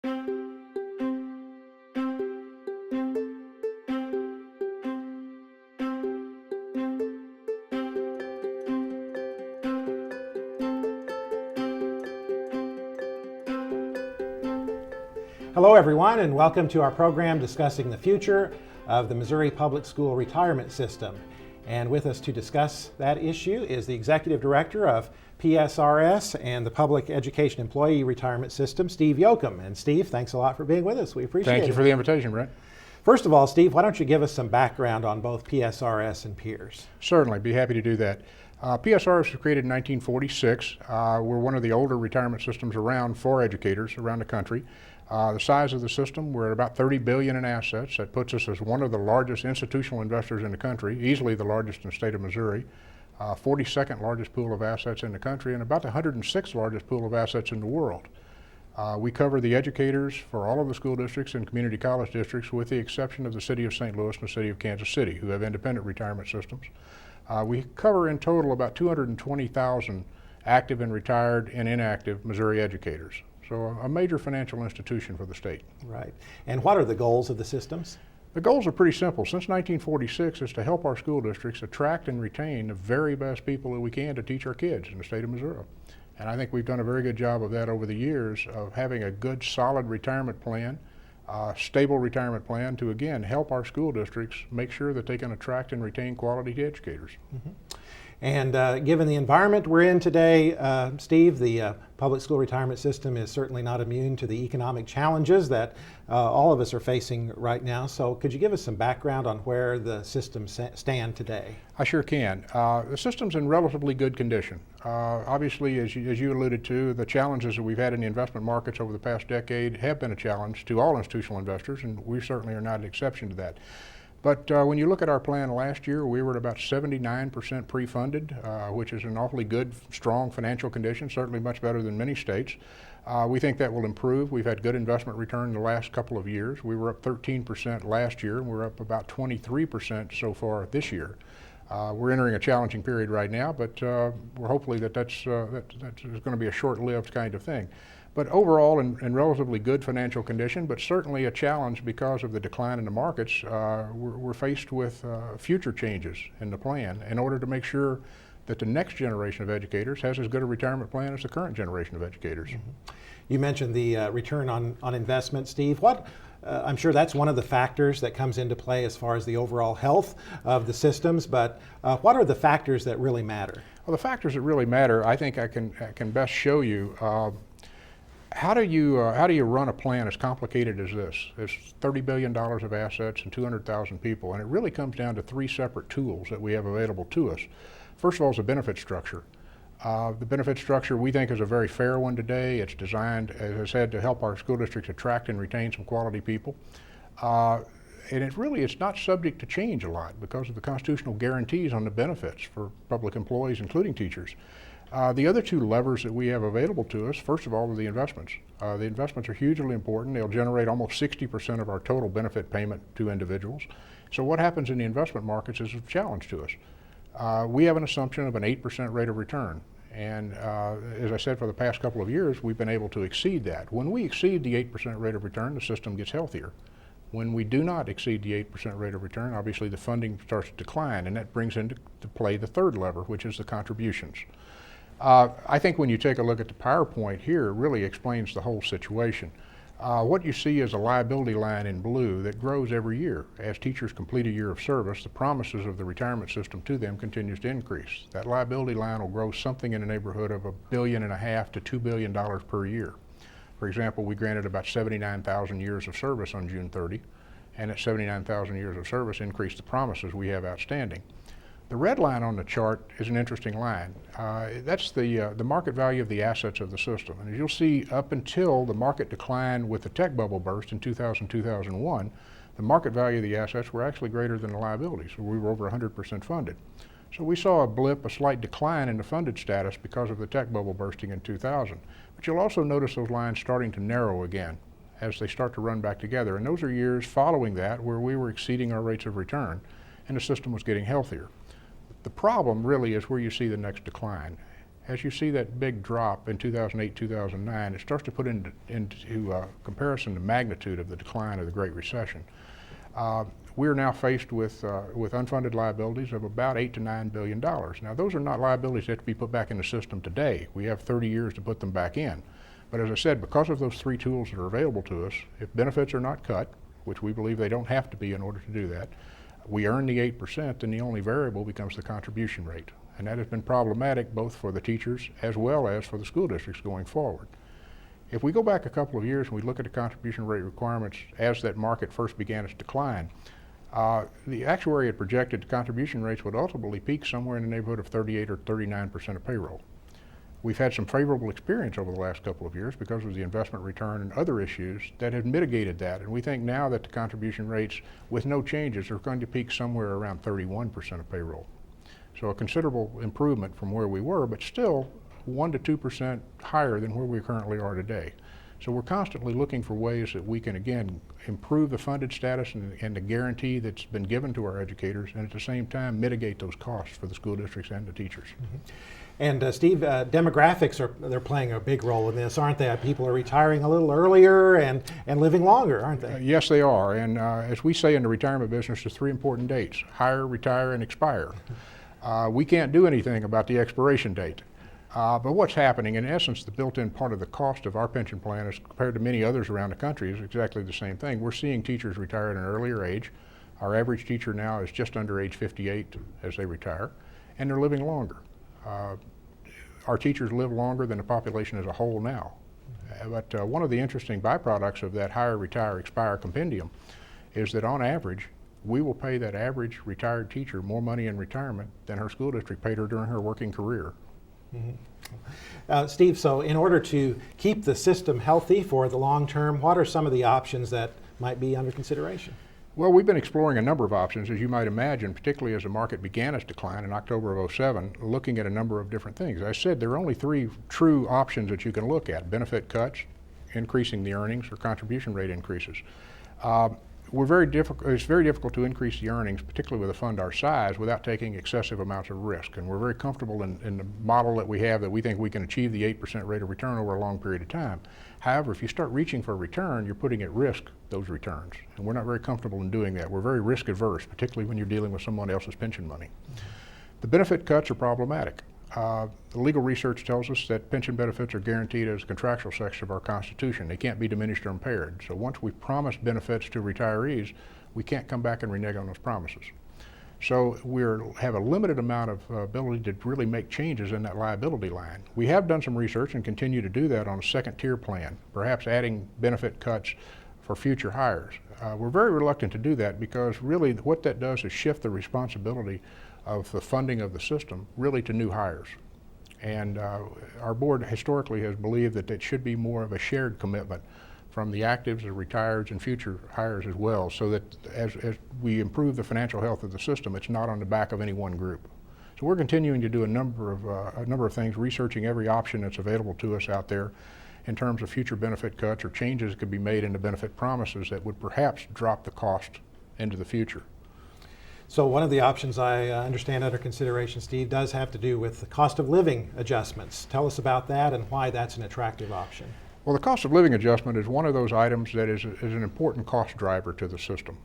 Hello everyone, and welcome to our program discussing the future of the Missouri Public School Retirement System. And with us to discuss that issue is the Executive Director of PSRS and the Public Education Employee Retirement System, Steve Yoakum. And Steve, thanks a lot for being with us. We appreciate it. Thank you for the invitation, Brent. First of all, Steve, why don't you give us some background on both PSRS and PEERS? Certainly, be happy to do that. PSRS was created in 1946. We're one of the older retirement systems around for educators around the country. The size of the system, we're at about $30 billion in assets. That puts us as one of the largest institutional investors in the country, easily the largest in the state of Missouri, 42nd largest pool of assets in the country, and about the 106th largest pool of assets in the world. We cover the educators for all of the school districts and community college districts, with the exception of the city of St. Louis and the city of Kansas City, who have independent retirement systems. We cover in total about 220,000 active and retired and inactive Missouri educators. So a major financial institution for the state. Right. And what are the goals of the systems? The goals are pretty simple. Since 1946 is to help our school districts attract and retain the very best people that we can to teach our kids in the state of Missouri. And I think we've done a very good job of that over the years, of having a good, solid retirement plan, stable retirement plan to, again, help our school districts make sure that they can attract and retain quality educators. Mm-hmm. And given the environment we're in today, Steve, the public school retirement system is certainly not immune to the economic challenges that all of us are facing right now. So could you give us some background on where the systems stand today? I sure can. The system's in relatively good condition. Obviously, as you alluded to, the challenges that we've had in the investment markets over the past decade have been a challenge to all institutional investors, and we certainly are not an exception to that. But when you look at our plan last year, we were at about 79% pre-funded, which is an awfully good, strong financial condition, certainly much better than many states. We think that will improve. We've had good investment return in the last couple of years. We were up 13% last year, and we're up about 23% so far this year. We're entering a challenging period right now, but we're hopefully that's going to be a short-lived kind of thing. But overall, in relatively good financial condition, but certainly a challenge because of the decline in the markets. We're faced with future changes in the plan in order to make sure that the next generation of educators has as good a retirement plan as the current generation of educators. Mm-hmm. You mentioned the return on investment, Steve. I'm sure that's one of the factors that comes into play as far as the overall health of the systems, but what are the factors that really matter? Well, the factors that really matter, I think I can best show you. How do you run a plan as complicated as this? It's $30 billion of assets and 200,000 people, and it really comes down to three separate tools that we have available to us. First of all is the benefit structure. The benefit structure we think is a very fair one today. It's designed, as I said, to help our school districts attract and retain some quality people. And it's not subject to change a lot because of the constitutional guarantees on the benefits for public employees, including teachers. The other two levers that we have available to us, first of all, are the investments. The investments are hugely important. They'll generate almost 60% of our total benefit payment to individuals. So what happens in the investment markets is a challenge to us. We have an assumption of an 8% rate of return. And as I said, for the past couple of years, we've been able to exceed that. When we exceed the 8% rate of return, the system gets healthier. When we do not exceed the 8% rate of return, obviously the funding starts to decline, and that brings into play the third lever, which is the contributions. I think when you take a look at the PowerPoint here, it really explains the whole situation. What you see is a liability line in blue that grows every year. As teachers complete a year of service, the promises of the retirement system to them continues to increase. That liability line will grow something in the neighborhood of $1.5 billion to $2 billion per year. For example, we granted about 79,000 years of service on June 30, and at 79,000 years of service increased the promises we have outstanding. The red line on the chart is an interesting line. That's the market value of the assets of the system. And as you'll see, up until the market decline with the tech bubble burst in 2000-2001, the market value of the assets were actually greater than the liabilities. So we were over 100% funded. So we saw a blip, a slight decline in the funded status because of the tech bubble bursting in 2000. But you'll also notice those lines starting to narrow again as they start to run back together. And those are years following that where we were exceeding our rates of return and the system was getting healthier. The problem really is where you see the next decline. as you see that big drop in 2008, 2009, it starts to put into comparison the magnitude of the decline of the Great Recession. We're now faced with unfunded liabilities of about $8 to $9 billion. Now, those are not liabilities that have to be put back in the system today. We have 30 years to put them back in. But as I said, because of those three tools that are available to us, if benefits are not cut, which we believe they don't have to be in order to do that, we earn the 8%, then the only variable becomes the contribution rate. And that has been problematic both for the teachers as well as for the school districts going forward. If we go back a couple of years and we look at the contribution rate requirements as that market first began its decline, the actuary had projected the contribution rates would ultimately peak somewhere in the neighborhood of 38 or 39% of payroll. We've had some favorable experience over the last couple of years because of the investment return and other issues that have mitigated that. And we think now that the contribution rates with no changes are going to peak somewhere around 31% of payroll. So a considerable improvement from where we were, but still 1 to 2% higher than where we currently are today. So we're constantly looking for ways that we can, again, improve the funded status and the guarantee that's been given to our educators, and at the same time mitigate those costs for the school districts and the teachers. Mm-hmm. And Steve, demographics they're playing a big role in this, aren't they? People are retiring a little earlier and living longer, aren't they? Yes, they are. And as we say in the retirement business, there's three important dates: hire, retire, and expire. We can't do anything about the expiration date. But what's happening, in essence, the built-in part of the cost of our pension plan as compared to many others around the country is exactly the same thing. We're seeing teachers retire at an earlier age. Our average teacher now is just under age 58 as they retire, and they're living longer. Our teachers live longer than the population as a whole now. But one of the interesting byproducts of that hire, retire, expire compendium is that on average, we will pay that average retired teacher more money in retirement than her school district paid her during her working career. Mm-hmm. Steve, so in order to keep the system healthy for the long term, what are some of the options that might be under consideration? Well, we've been exploring a number of options, as you might imagine, particularly as the market began its decline in October of '07, looking at a number of different things. As I said, there are only three true options that you can look at: benefit cuts, increasing the earnings, or contribution rate increases. It's very difficult to increase the earnings, particularly with a fund our size, without taking excessive amounts of risk. And we're very comfortable in the model that we have, that we think we can achieve the 8% rate of return over a long period of time. However, if you start reaching for a return, you're putting at risk those returns. And we're not very comfortable in doing that. We're very risk averse, particularly when you're dealing with someone else's pension money. The benefit cuts are problematic. The legal research tells us that pension benefits are guaranteed as a contractual section of our Constitution. They can't be diminished or impaired. So once we promise benefits to retirees, we can't come back and renege on those promises. So we have a limited amount of ability to really make changes in that liability line. We have done some research and continue to do that on a second tier plan, perhaps adding benefit cuts for future hires. We're very reluctant to do that because really what that does is shift the responsibility of the funding of the system really to new hires. And our board historically has believed that it should be more of a shared commitment from the actives, the retireds, and future hires as well, so that as we improve the financial health of the system, it's not on the back of any one group. So we're continuing to do a number of things, researching every option that's available to us out there in terms of future benefit cuts or changes that could be made in the benefit promises that would perhaps drop the cost into the future. So one of the options I understand under consideration, Steve, does have to do with the cost of living adjustments. Tell us about that and why that's an attractive option. Well, the cost of living adjustment is one of those items that is an important cost driver to the system.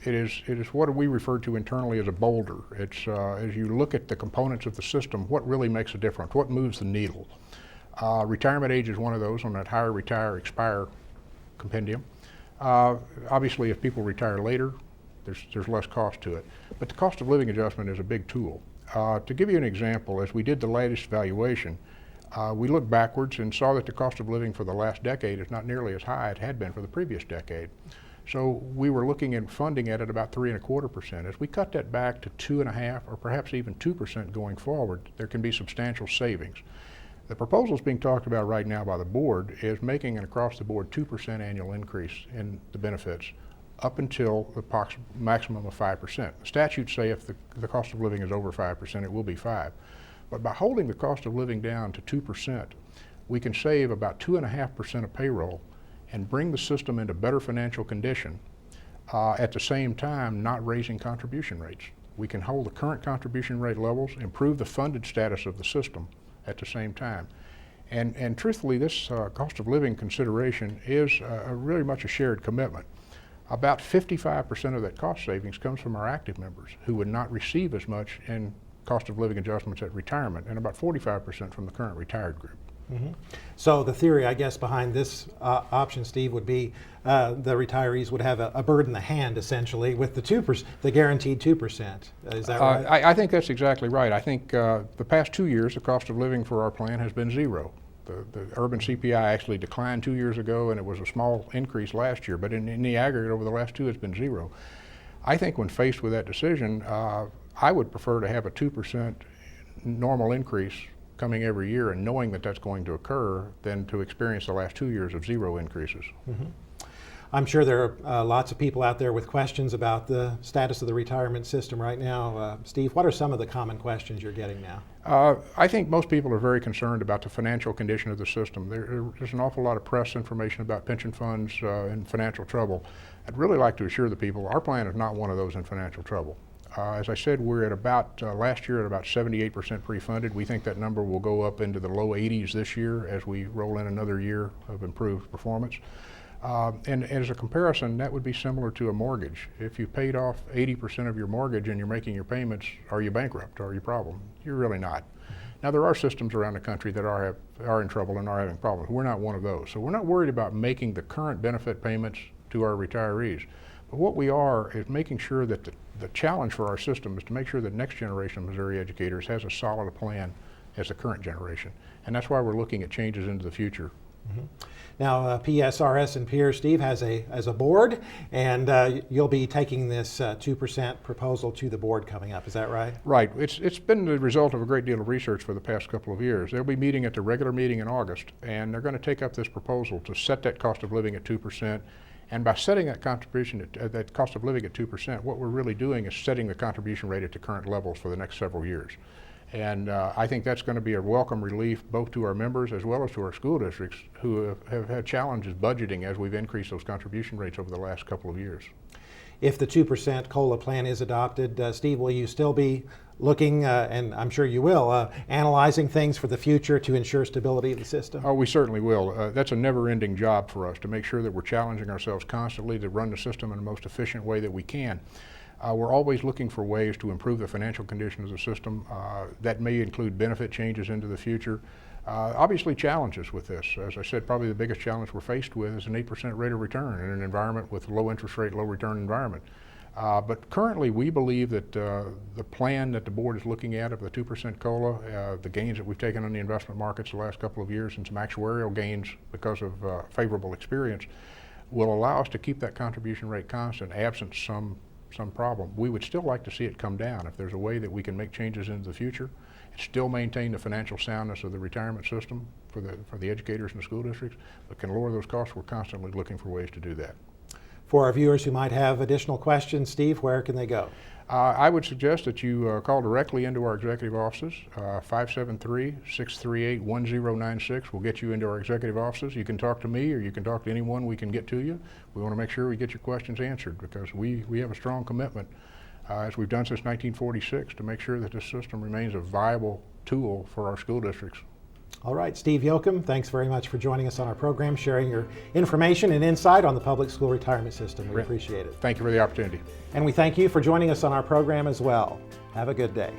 It is what we refer to internally as a boulder. It's as you look at the components of the system, what really makes a difference, what moves the needle. Retirement age is one of those on that hire, retire, expire compendium. Obviously, if people retire later, there's less cost to it. But the cost of living adjustment is a big tool. To give you an example, as we did the latest valuation, we looked backwards and saw that the cost of living for the last decade is not nearly as high as it had been for the previous decade. So we were looking at funding it at about 3.25%. As we cut that back to 2.5% or perhaps even 2% going forward, there can be substantial savings. The proposals being talked about right now by the board is making an across-the-board 2% annual increase in the benefits up until the maximum of 5%. The statutes say if the cost of living is over 5%, it will be 5%. But by holding the cost of living down to 2%, we can save about 2.5% of payroll and bring the system into better financial condition, at the same time not raising contribution rates. We can hold the current contribution rate levels, improve the funded status of the system, at the same time. And truthfully, this cost of living consideration is really much a shared commitment. About 55% of that cost savings comes from our active members who would not receive as much in cost of living adjustments at retirement, and about 45% from the current retired group. Mm-hmm. So the theory, I guess, behind this option, Steve, would be the retirees would have a bird in the hand, essentially, with the 2%, the guaranteed 2%. Is that right? I think that's exactly right. I think the past 2 years, the cost of living for our plan has been zero. The urban CPI actually declined 2 years ago, and it was a small increase last year, but in the aggregate over the last two, it's been zero. I think when faced with that decision, I would prefer to have a 2% normal increase coming every year and knowing that that's going to occur than to experience the last 2 years of zero increases. Mm-hmm. I'm sure there are lots of people out there with questions about the status of the retirement system right now. Steve, what are some of the common questions you're getting now? I think most people are very concerned about the financial condition of the system. There's an awful lot of press information about pension funds in financial trouble. I'd really like to assure the people our plan is not one of those in financial trouble. As I said, we're at about, last year at about 78% pre-funded. We think that number will go up into the low 80s this year as we roll in another year of improved performance. And as a comparison, that would be similar to a mortgage. If you paid off 80% of your mortgage and you're making your payments, are you bankrupt? Are you a problem? You're really not. Now, there are systems around the country that are in trouble and are having problems. We're not one of those. So we're not worried about making the current benefit payments to our retirees. But what we are is making sure that the challenge for our system is to make sure that next generation of Missouri educators has a solid plan as the current generation. And that's why we're looking at changes into the future. Mm-hmm. Now, PSRS and Peers, Steve, has a board, and you'll be taking this 2% proposal to the board coming up. Is that right? Right. It's been the result of a great deal of research for the past couple of years. They'll be meeting at the regular meeting in August, and they're going to take up this proposal to set that cost of living at 2%. And by setting that contribution, that cost of living at 2%, what we're really doing is setting the contribution rate at the current levels for the next several years. And I think that's going to be a welcome relief both to our members as well as to our school districts who have had challenges budgeting as we've increased those contribution rates over the last couple of years. If the 2% COLA plan is adopted, Steve, will you still be looking, and I'm sure you will, analyzing things for the future to ensure stability of the system? Oh, we certainly will. That's a never-ending job for us to make sure that we're challenging ourselves constantly to run the system in the most efficient way that we can. We're always looking for ways to improve the financial condition of the system. That may include benefit changes into the future. Obviously challenges with this. As I said, probably the biggest challenge we're faced with is an 8% rate of return in an environment with low interest rate, low return environment. But currently we believe that the plan that the board is looking at of the 2% COLA, the gains that we've taken on the investment markets the last couple of years and some actuarial gains because of favorable experience will allow us to keep that contribution rate constant absent some problem. We would still like to see it come down. If there's a way that we can make changes into the future and still maintain the financial soundness of the retirement system for the educators and the school districts, but can lower those costs, we're constantly looking for ways to do that. For our viewers who might have additional questions, Steve, where can they go? I would suggest that you call directly into our executive offices. 573-638-1096 will get you into our executive offices. You can talk to me or you can talk to anyone we can get to you. We want to make sure we get your questions answered because we have a strong commitment, as we've done since 1946, to make sure that this system remains a viable tool for our school districts. All right, Steve Yoakum, thanks very much for joining us on our program, sharing your information and insight on the public school retirement system. We appreciate it. Thank you for the opportunity. And we thank you for joining us on our program as well. Have a good day.